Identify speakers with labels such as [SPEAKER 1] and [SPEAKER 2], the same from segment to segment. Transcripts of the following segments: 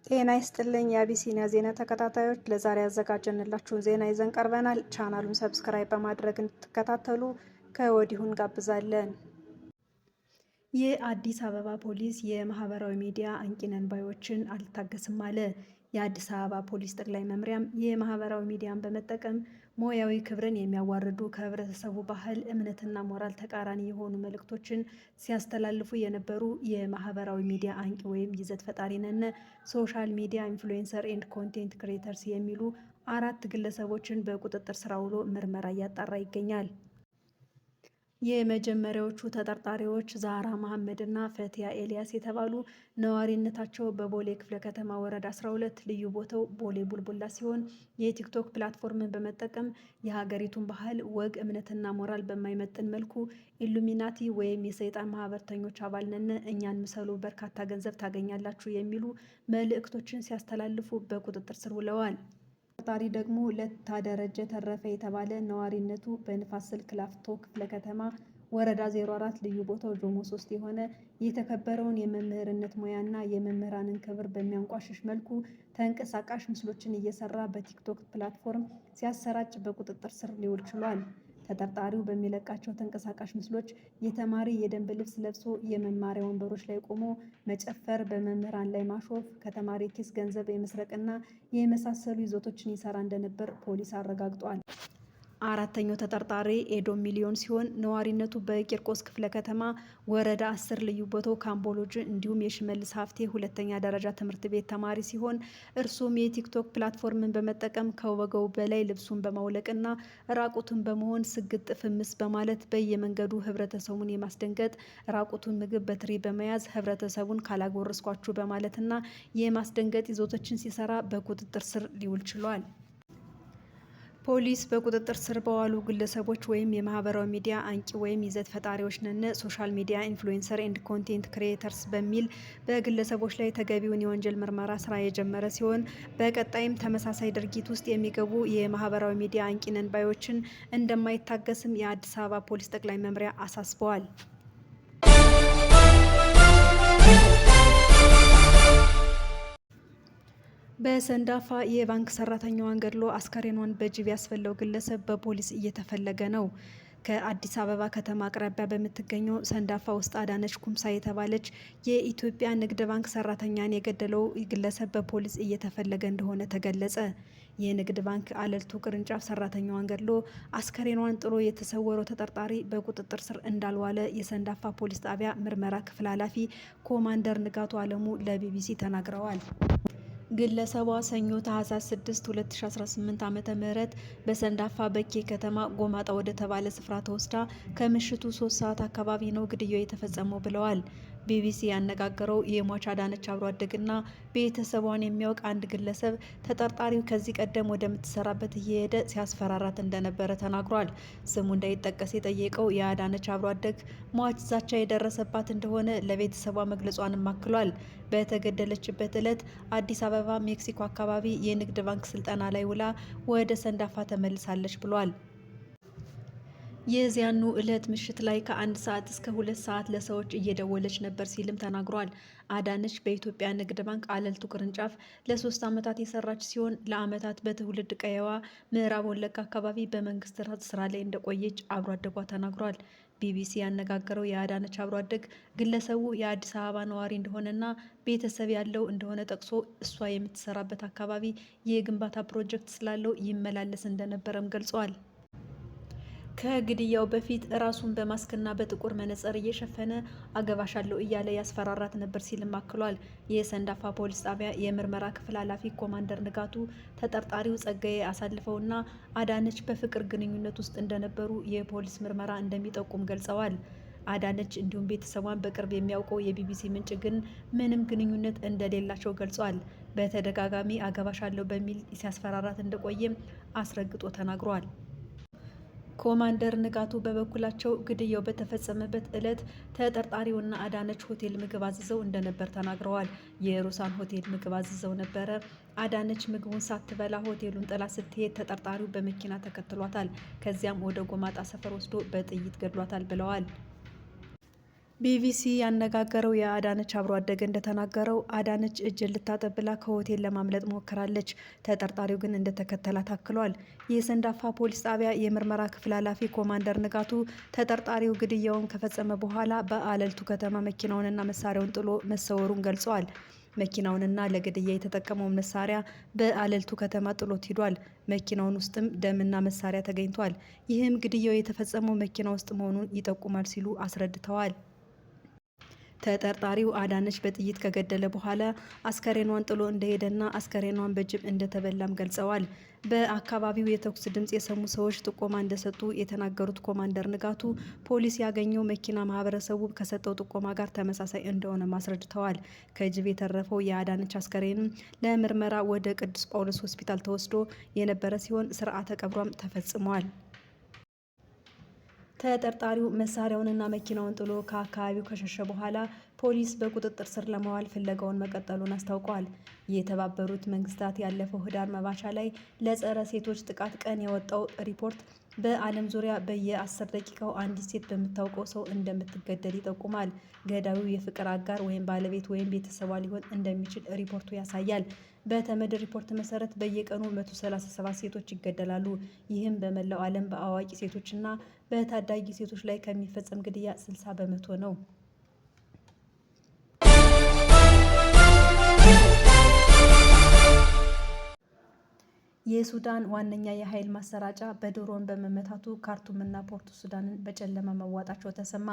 [SPEAKER 1] ጤና ይስጥልኝ የአቢሲኒያ ዜና ተከታታዮች፣ ለዛሬ ያዘጋጀንላችሁን ዜና ይዘን ቀርበናል። ቻናሉን ሰብስክራይብ በማድረግ እንድትከታተሉ ከወዲሁ እንጋብዛለን። የአዲስ አበባ ፖሊስ የማህበራዊ ሚዲያ አንቂ ነን ባዮችን አልታገስም አለ። የአዲስ አበባ ፖሊስ ጠቅላይ መምሪያም የማህበራዊ ሚዲያን በመጠቀም ሙያዊ ክብርን የሚያዋርዱ ከህብረተሰቡ ባህል፣ እምነትና ሞራል ተቃራኒ የሆኑ መልእክቶችን ሲያስተላልፉ የነበሩ የማህበራዊ ሚዲያ አንቂ ወይም ይዘት ፈጣሪ ነን ሶሻል ሚዲያ ኢንፍሉዌንሰር ኤንድ ኮንቴንት ክሬተርስ የሚሉ 4 ግለሰቦችን በቁጥጥር ስር አውሎ ምርመራ እያጣራ ይገኛል። የመጀመሪያዎቹ ተጠርጣሪዎች ዛህራ መሐመድ እና ፈቲያ ኤልያስ የተባሉ ነዋሪነታቸው በቦሌ ክፍለ ከተማ ወረዳ 12 ልዩ ቦታው ቦሌ ቡልቡላ ሲሆን የቲክቶክ ፕላትፎርምን በመጠቀም የሀገሪቱን ባህል፣ ወግ፣ እምነትና ሞራል በማይመጥን መልኩ ኢሉሚናቲ ወይም የሰይጣን ማህበርተኞች አባል ነን፣ እኛን ምሰሉ፣ በርካታ ገንዘብ ታገኛላችሁ የሚሉ መልእክቶችን ሲያስተላልፉ በቁጥጥር ስር ውለዋል። ተጠርጣሪ ደግሞ ለታ ደረጀ ተረፈ የተባለ ነዋሪነቱ በንፋስ ስልክ ላፍቶ ክፍለ ከተማ ወረዳ 04 ልዩ ቦታው ጆሞ 3 የሆነ የተከበረውን የመምህርነት ሙያና የመምህራንን ክብር በሚያንቋሽሽ መልኩ ተንቀሳቃሽ ምስሎችን እየሰራ በቲክቶክ ፕላትፎርም ሲያሰራጭ በቁጥጥር ስር ሊውል ችሏል። ተጠርጣሪው በሚለቃቸው ተንቀሳቃሽ ምስሎች የተማሪ የደንብ ልብስ ለብሶ የመማሪያ ወንበሮች ላይ ቆሞ መጨፈር፣ በመምህራን ላይ ማሾፍ፣ ከተማሪ ኪስ ገንዘብ የመስረቅና የመሳሰሉ ይዘቶችን ይሰራ እንደነበር ፖሊስ አረጋግጧል። አራተኛው ተጠርጣሪ ኤዶም ሚሊዮን ሲሆን ነዋሪነቱ በቂርቆስ ክፍለ ከተማ ወረዳ 10 ልዩ ቦታው ካምቦሎጂ እንዲሁም የሽመልስ ሀፍቴ ሁለተኛ ደረጃ ትምህርት ቤት ተማሪ ሲሆን እርሱም የቲክቶክ ፕላትፎርምን በመጠቀም ከወገቡ በላይ ልብሱን በማውለቅና ራቁቱን በመሆን ስግጥ ፍምስ በማለት በየመንገዱ ህብረተሰቡን የማስደንገጥ ራቁቱን ምግብ በትሪ በመያዝ ህብረተሰቡን ካላጎረስኳችሁ በማለትና የማስደንገጥ ይዘቶችን ሲሰራ በቁጥጥር ስር ሊውል ችሏል። ፖሊስ በቁጥጥር ስር በዋሉ ግለሰቦች ወይም የማህበራዊ ሚዲያ አንቂ ወይም ይዘት ፈጣሪዎች ነን ሶሻል ሚዲያ ኢንፍሉዌንሰር ኤንድ ኮንቴንት ክሬተርስ በሚል በግለሰቦች ላይ ተገቢውን የወንጀል ምርመራ ስራ የጀመረ ሲሆን በቀጣይም ተመሳሳይ ድርጊት ውስጥ የሚገቡ የማህበራዊ ሚዲያ አንቂ ነን ባዮችን እንደማይታገስም የአዲስ አበባ ፖሊስ ጠቅላይ መምሪያ አሳስበዋል። በሰንዳፋ የባንክ ሰራተኛዋን ገድሎ አስከሬኗን በጅብ ያስፈለው ግለሰብ በፖሊስ እየተፈለገ ነው። ከአዲስ አበባ ከተማ አቅራቢያ በምትገኘው ሰንዳፋ ውስጥ አዳነች ኩምሳ የተባለች የኢትዮጵያ ንግድ ባንክ ሰራተኛን የገደለው ግለሰብ በፖሊስ እየተፈለገ እንደሆነ ተገለጸ። የንግድ ባንክ አለልቱ ቅርንጫፍ ሰራተኛዋን ገድሎ አስከሬኗን ጥሎ የተሰወረው ተጠርጣሪ በቁጥጥር ስር እንዳልዋለ የሰንዳፋ ፖሊስ ጣቢያ ምርመራ ክፍል ኃላፊ ኮማንደር ንጋቱ አለሙ ለቢቢሲ ተናግረዋል። ግለሰቧ ሰኞ ታህሳስ 6 2018 ዓ.ም በሰንዳፋ በኬ ከተማ ጎማጣ ወደ ተባለ ስፍራ ተወስዳ ከምሽቱ 3 ሰዓት አካባቢ ነው ግድያው የተፈጸመው ብለዋል። ቢቢሲ ያነጋገረው የሟች አዳነች አብሮ አደግና ቤተሰቧን የሚያውቅ አንድ ግለሰብ ተጠርጣሪው ከዚህ ቀደም ወደምትሰራበት እየሄደ ሲያስፈራራት እንደነበረ ተናግሯል። ስሙ እንዳይጠቀስ የጠየቀው የአዳነች አብሮ አደግ ሟች ዛቻ የደረሰባት እንደሆነ ለቤተሰቧ መግለጿንም አክሏል። በተገደለችበት ዕለት አዲስ አበባ ሜክሲኮ አካባቢ የንግድ ባንክ ስልጠና ላይ ውላ ወደ ሰንዳፋ ተመልሳለች ብሏል። የዚያኑ ዕለት ምሽት ላይ ከ1 ሰዓት እስከ 2 ሰዓት ለሰዎች እየደወለች ነበር ሲልም ተናግሯል። አዳነች በኢትዮጵያ ንግድ ባንክ አለልቱ ቅርንጫፍ ለ3 ዓመታት የሰራች ሲሆን ለዓመታት በትውልድ ቀየዋ ምዕራብ ወለጋ አካባቢ በመንግስት ስራ ላይ እንደቆየች አብሮ አደጓ ተናግሯል። ቢቢሲ ያነጋገረው የአዳነች አብሮ አደግ ግለሰቡ የአዲስ አበባ ነዋሪ እንደሆነና ቤተሰብ ያለው እንደሆነ ጠቅሶ እሷ የምትሰራበት አካባቢ የግንባታ ፕሮጀክት ስላለው ይመላለስ እንደነበረም ገልጿል። ከግድያው በፊት ራሱን በማስክና በጥቁር መነጽር እየሸፈነ አገባሻለሁ እያለ ያስፈራራት ነበር ሲልም አክሏል። የሰንዳፋ ፖሊስ ጣቢያ የምርመራ ክፍል ኃላፊ ኮማንደር ንጋቱ ተጠርጣሪው ጸጋዬ አሳልፈውና አዳነች በፍቅር ግንኙነት ውስጥ እንደነበሩ የፖሊስ ምርመራ እንደሚጠቁም ገልጸዋል። አዳነች እንዲሁም ቤተሰቧን በቅርብ የሚያውቀው የቢቢሲ ምንጭ ግን ምንም ግንኙነት እንደሌላቸው ገልጿል። በተደጋጋሚ አገባሻለሁ በሚል ሲያስፈራራት እንደቆየም አስረግጦ ተናግሯል። ኮማንደር ንጋቱ በበኩላቸው ግድያው በተፈጸመበት ዕለት ተጠርጣሪውና አዳነች ሆቴል ምግብ አዝዘው እንደነበር ተናግረዋል። የሩሳን ሆቴል ምግብ አዝዘው ነበረ። አዳነች ምግቡን ሳትበላ ሆቴሉን ጥላ ስትሄድ ተጠርጣሪው በመኪና ተከትሏታል። ከዚያም ወደ ጎማጣ ሰፈር ወስዶ በጥይት ገድሏታል ብለዋል። ቢቢሲ ያነጋገረው የአዳነች አብሮ አደገ እንደተናገረው አዳነች እጅን ልታጠብ ብላ ከሆቴል ለማምለጥ ሞክራለች። ተጠርጣሪው ግን እንደተከተላት አክሏል። የሰንዳፋ ፖሊስ ጣቢያ የምርመራ ክፍል ኃላፊ ኮማንደር ንጋቱ ተጠርጣሪው ግድያውን ከፈጸመ በኋላ በአለልቱ ከተማ መኪናውንና መሳሪያውን ጥሎ መሰወሩን ገልጸዋል። መኪናውንና ለግድያ የተጠቀመውን መሳሪያ በአለልቱ ከተማ ጥሎት ሂዷል። መኪናውን ውስጥም ደምና መሳሪያ ተገኝቷል። ይህም ግድያው የተፈጸመው መኪና ውስጥ መሆኑን ይጠቁማል ሲሉ አስረድተዋል። ተጠርጣሪው አዳነች በጥይት ከገደለ በኋላ አስከሬኗን ጥሎ እንደሄደና አስከሬኗን በጅብ እንደተበላም ገልጸዋል። በአካባቢው የተኩስ ድምጽ የሰሙ ሰዎች ጥቆማ እንደሰጡ የተናገሩት ኮማንደር ንጋቱ ፖሊስ ያገኘው መኪና ማህበረሰቡ ከሰጠው ጥቆማ ጋር ተመሳሳይ እንደሆነ አስረድተዋል። ከጅብ የተረፈው የአዳነች አስከሬንም ለምርመራ ወደ ቅዱስ ጳውሎስ ሆስፒታል ተወስዶ የነበረ ሲሆን ስርዓተ ቀብሯም ተፈጽሟል። ተጠርጣሪው መሳሪያውንና መኪናውን ጥሎ ከአካባቢው ከሸሸ በኋላ ፖሊስ በቁጥጥር ስር ለማዋል ፍለጋውን መቀጠሉን አስታውቋል። የተባበሩት መንግስታት ያለፈው ህዳር መባቻ ላይ ለጸረ ሴቶች ጥቃት ቀን ያወጣው ሪፖርት በዓለም ዙሪያ በየ10 ደቂቃው አንዲት ሴት በምታውቀው ሰው እንደምትገደል ይጠቁማል። ገዳዩ የፍቅር አጋር ወይም ባለቤት ወይም ቤተሰቧ ሊሆን እንደሚችል ሪፖርቱ ያሳያል። በተመድ ሪፖርት መሰረት በየቀኑ 137 ሴቶች ይገደላሉ። ይህም በመላው ዓለም በአዋቂ ሴቶችና በታዳጊ ሴቶች ላይ ከሚፈጸም ግድያ 60 በመቶ ነው። የሱዳን ዋነኛ የኃይል ማሰራጫ በድሮን በመመታቱ ካርቱምና ፖርት ሱዳንን በጨለማ መዋጣቸው ተሰማ።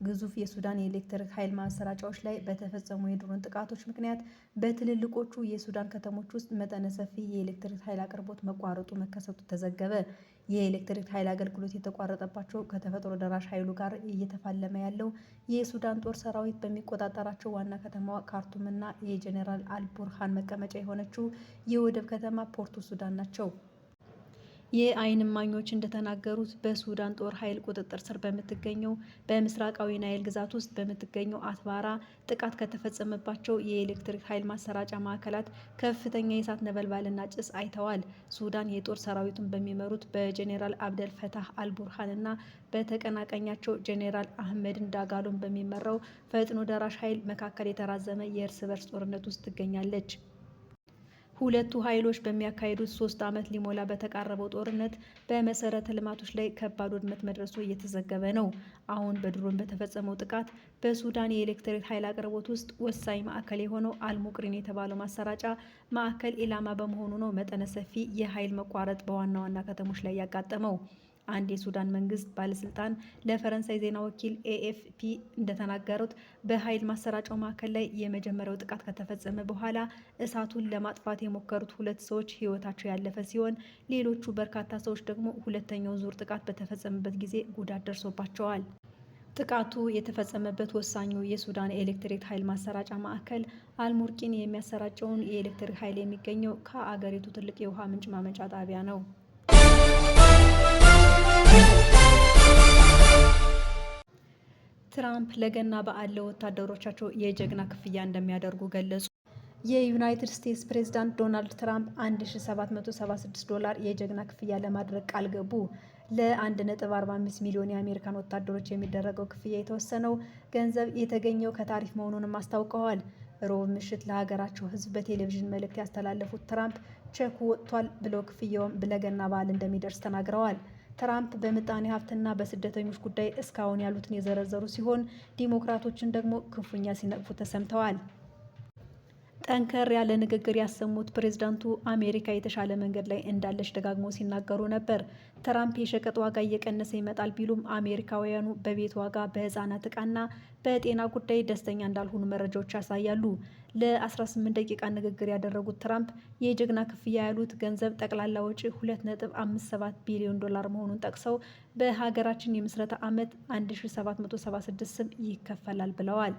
[SPEAKER 1] ግዙፍ የሱዳን የኤሌክትሪክ ኃይል ማሰራጫዎች ላይ በተፈጸሙ የድሮን ጥቃቶች ምክንያት በትልልቆቹ የሱዳን ከተሞች ውስጥ መጠነ ሰፊ የኤሌክትሪክ ኃይል አቅርቦት መቋረጡ መከሰቱ ተዘገበ። የኤሌክትሪክ ኃይል አገልግሎት የተቋረጠባቸው ከተፈጥሮ ደራሽ ኃይሉ ጋር እየተፋለመ ያለው የሱዳን ጦር ሰራዊት በሚቆጣጠራቸው ዋና ከተማዋ ካርቱምና የጄኔራል አልቡርሃን መቀመጫ የሆነችው የወደብ ከተማ ፖርቱ ሱዳን ናቸው። የዓይን እማኞች እንደተናገሩት በሱዳን ጦር ኃይል ቁጥጥር ስር በምትገኘው በምስራቃዊ ናይል ግዛት ውስጥ በምትገኘው አትባራ ጥቃት ከተፈጸመባቸው የኤሌክትሪክ ኃይል ማሰራጫ ማዕከላት ከፍተኛ የእሳት ነበልባልና ጭስ አይተዋል። ሱዳን የጦር ሰራዊቱን በሚመሩት በጄኔራል አብደል ፈታህ አልቡርሃን እና በተቀናቃኛቸው ጄኔራል አህመድን ዳጋሎን በሚመራው ፈጥኖ ደራሽ ኃይል መካከል የተራዘመ የእርስ በርስ ጦርነት ውስጥ ትገኛለች። ሁለቱ ኃይሎች በሚያካሂዱት 3 ዓመት ሊሞላ በተቃረበው ጦርነት በመሰረተ ልማቶች ላይ ከባድ ውድመት መድረሱ እየተዘገበ ነው። አሁን በድሮን በተፈጸመው ጥቃት በሱዳን የኤሌክትሪክ ኃይል አቅርቦት ውስጥ ወሳኝ ማዕከል የሆነው አልሙቅሪን የተባለው ማሰራጫ ማዕከል ኢላማ በመሆኑ ነው መጠነ ሰፊ የኃይል መቋረጥ በዋና ዋና ከተሞች ላይ ያጋጠመው። አንድ የሱዳን መንግስት ባለስልጣን ለፈረንሳይ ዜና ወኪል ኤኤፍፒ እንደተናገሩት በኃይል ማሰራጫው ማዕከል ላይ የመጀመሪያው ጥቃት ከተፈጸመ በኋላ እሳቱን ለማጥፋት የሞከሩት 2 ሰዎች ህይወታቸው ያለፈ ሲሆን ሌሎቹ በርካታ ሰዎች ደግሞ ሁለተኛው ዙር ጥቃት በተፈጸመበት ጊዜ ጉዳት ደርሶባቸዋል። ጥቃቱ የተፈጸመበት ወሳኙ የሱዳን የኤሌክትሪክ ኃይል ማሰራጫ ማዕከል አልሙርቂን የሚያሰራጨውን የኤሌክትሪክ ኃይል የሚገኘው ከአገሪቱ ትልቅ የውሃ ምንጭ ማመንጫ ጣቢያ ነው። ትራምፕ ለገና በዓል ለወታደሮቻቸው የጀግና ክፍያ እንደሚያደርጉ ገለጹ። የዩናይትድ ስቴትስ ፕሬዝዳንት ዶናልድ ትራምፕ $1776 የጀግና ክፍያ ለማድረግ ቃል ገቡ። ለ1.45 ሚሊዮን የአሜሪካን ወታደሮች የሚደረገው ክፍያ የተወሰነው ገንዘብ የተገኘው ከታሪፍ መሆኑንም አስታውቀዋል። ሮብ ምሽት ለሀገራቸው ሕዝብ በቴሌቪዥን መልእክት ያስተላለፉት ትራምፕ ቼኩ ወጥቷል ብለው ክፍያውም ለገና በዓል እንደሚደርስ ተናግረዋል። ትራምፕ በምጣኔ ሀብትና በስደተኞች ጉዳይ እስካሁን ያሉትን የዘረዘሩ ሲሆን ዲሞክራቶችን ደግሞ ክፉኛ ሲነቅፉ ተሰምተዋል። ጠንከር ያለ ንግግር ያሰሙት ፕሬዝዳንቱ አሜሪካ የተሻለ መንገድ ላይ እንዳለች ደጋግሞ ሲናገሩ ነበር። ትራምፕ የሸቀጥ ዋጋ እየቀነሰ ይመጣል ቢሉም አሜሪካውያኑ በቤት ዋጋ፣ በህፃናት ዕቃና በጤና ጉዳይ ደስተኛ እንዳልሆኑ መረጃዎች ያሳያሉ። ለ18 ደቂቃ ንግግር ያደረጉት ትራምፕ የጀግና ክፍያ ያሉት ገንዘብ ጠቅላላ ወጪ $2.57 ቢሊዮን መሆኑን ጠቅሰው በሀገራችን የምስረታ ዓመት 1776 ስም ይከፈላል ብለዋል።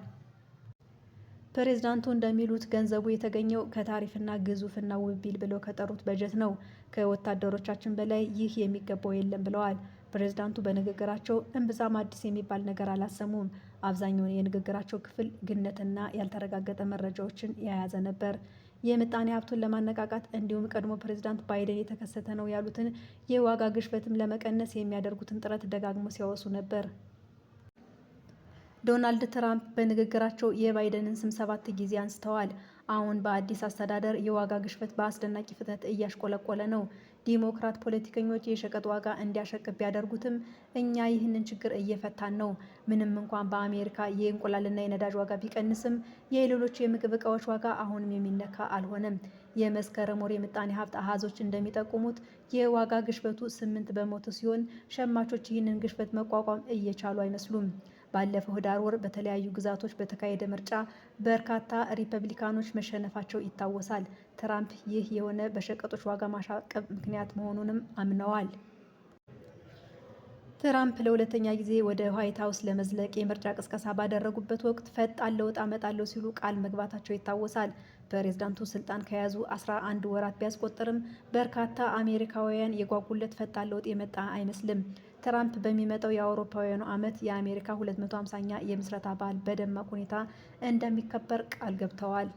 [SPEAKER 1] ፕሬዝዳንቱ እንደሚሉት ገንዘቡ የተገኘው ከታሪፍና ግዙፍና ውብ ቢል ብለው ከጠሩት በጀት ነው። ከወታደሮቻችን በላይ ይህ የሚገባው የለም ብለዋል። ፕሬዝዳንቱ በንግግራቸው እምብዛም አዲስ የሚባል ነገር አላሰሙም። አብዛኛውን የንግግራቸው ክፍል ግነትና ያልተረጋገጠ መረጃዎችን የያዘ ነበር። የምጣኔ ሀብቱን ለማነቃቃት እንዲሁም ቀድሞ ፕሬዝዳንት ባይደን የተከሰተ ነው ያሉትን የዋጋ ግሽበትም ለመቀነስ የሚያደርጉትን ጥረት ደጋግሞ ሲያወሱ ነበር። ዶናልድ ትራምፕ በንግግራቸው የባይደንን ስም 7 ጊዜ አንስተዋል። አሁን በአዲስ አስተዳደር የዋጋ ግሽበት በአስደናቂ ፍጥነት እያሽቆለቆለ ነው። ዲሞክራት ፖለቲከኞች የሸቀጥ ዋጋ እንዲያሸቅብ ቢያደርጉትም እኛ ይህንን ችግር እየፈታን ነው። ምንም እንኳን በአሜሪካ የእንቁላልና የነዳጅ ዋጋ ቢቀንስም የሌሎች የምግብ ዕቃዎች ዋጋ አሁንም የሚነካ አልሆነም። የመስከረም ወር የምጣኔ ሀብት አሃዞች እንደሚጠቁሙት የዋጋ ግሽበቱ 8 በመቶ ሲሆን ሸማቾች ይህንን ግሽበት መቋቋም እየቻሉ አይመስሉም። ባለፈው ህዳር ወር በተለያዩ ግዛቶች በተካሄደ ምርጫ በርካታ ሪፐብሊካኖች መሸነፋቸው ይታወሳል። ትራምፕ ይህ የሆነ በሸቀጦች ዋጋ ማሻቀብ ምክንያት መሆኑንም አምነዋል። ትራምፕ ለሁለተኛ ጊዜ ወደ ዋይት ሀውስ ለመዝለቅ የምርጫ ቅስቀሳ ባደረጉበት ወቅት ፈጣን ለውጥ አመጣለሁ ሲሉ ቃል መግባታቸው ይታወሳል። ፕሬዝዳንቱ ስልጣን ከያዙ 11 ወራት ቢያስቆጥርም በርካታ አሜሪካውያን የጓጉለት ፈጣን ለውጥ የመጣ አይመስልም። ትራምፕ በሚመጣው የአውሮፓውያኑ ዓመት የአሜሪካ 250ኛ የምስረታ በዓል በደማቅ ሁኔታ እንደሚከበር ቃል ገብተዋል።